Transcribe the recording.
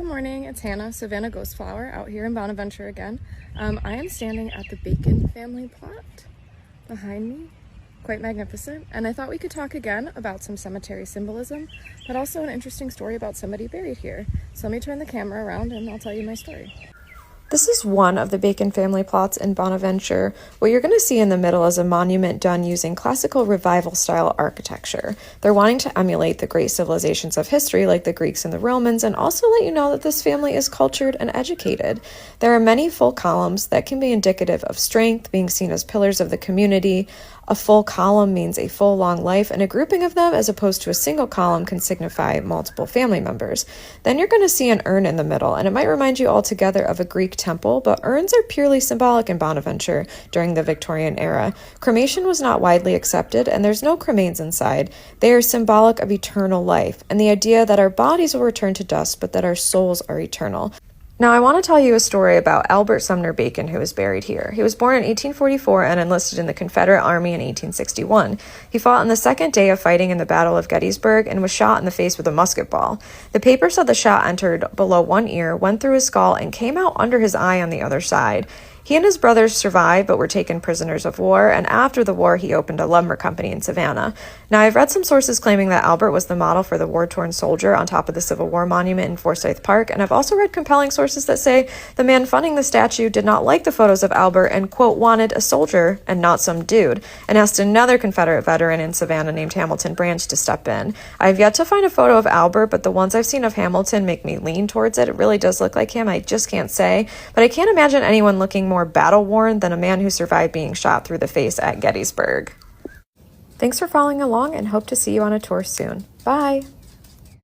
Good morning, it's Hannah, Savannah Ghostflower, out here in Bonaventure again. I am standing at the Bacon family plot behind me, quite magnificent, and I thought we could talk again about some cemetery symbolism, but also an interesting story about somebody buried here. So let me turn the camera around and I'll tell you my story. This is one of the Bacon family plots in Bonaventure. What you're going to see in the middle is a monument done using classical revival style architecture. They're wanting to emulate the great civilizations of history like the Greeks and the Romans, and also let you know that this family is cultured and educated. There are many full columns that can be indicative of strength, being seen as pillars of the community. A full column means a full long life, and a grouping of them as opposed to a single column can signify multiple family members. Then you're going to see an urn in the middle, and it might remind you altogether of a Greek temple, but urns are purely symbolic in Bonaventure during the Victorian era. Cremation was not widely accepted, and there's no cremains inside. They are symbolic of eternal life, and the idea that our bodies will return to dust, but that our souls are eternal. Now, I want to tell you a story about Albert Sumner Bacon, who was buried here. He was born in 1844 and enlisted in the Confederate Army in 1861. He fought on the second day of fighting in the Battle of Gettysburg and was shot in the face with a musket ball. The paper said the shot entered below one ear, went through his skull, and came out under his eye on the other side. He and his brothers survived but were taken prisoners of war, and after the war he opened a lumber company in Savannah. Now, I've read some sources claiming that Albert was the model for the war-torn soldier on top of the Civil War monument in Forsyth Park, and I've also read compelling sources that say the man funding the statue did not like the photos of Albert and, quote, wanted a soldier and not some dude, and asked another Confederate veteran in Savannah named Hamilton Branch to step in. I've yet to find a photo of Albert, but the ones I've seen of Hamilton make me lean towards it. It really does look like him. I just can't say, but I can't imagine anyone looking more battle-worn than a man who survived being shot through the face at Gettysburg. Thanks for following along and hope to see you on a tour soon. Bye!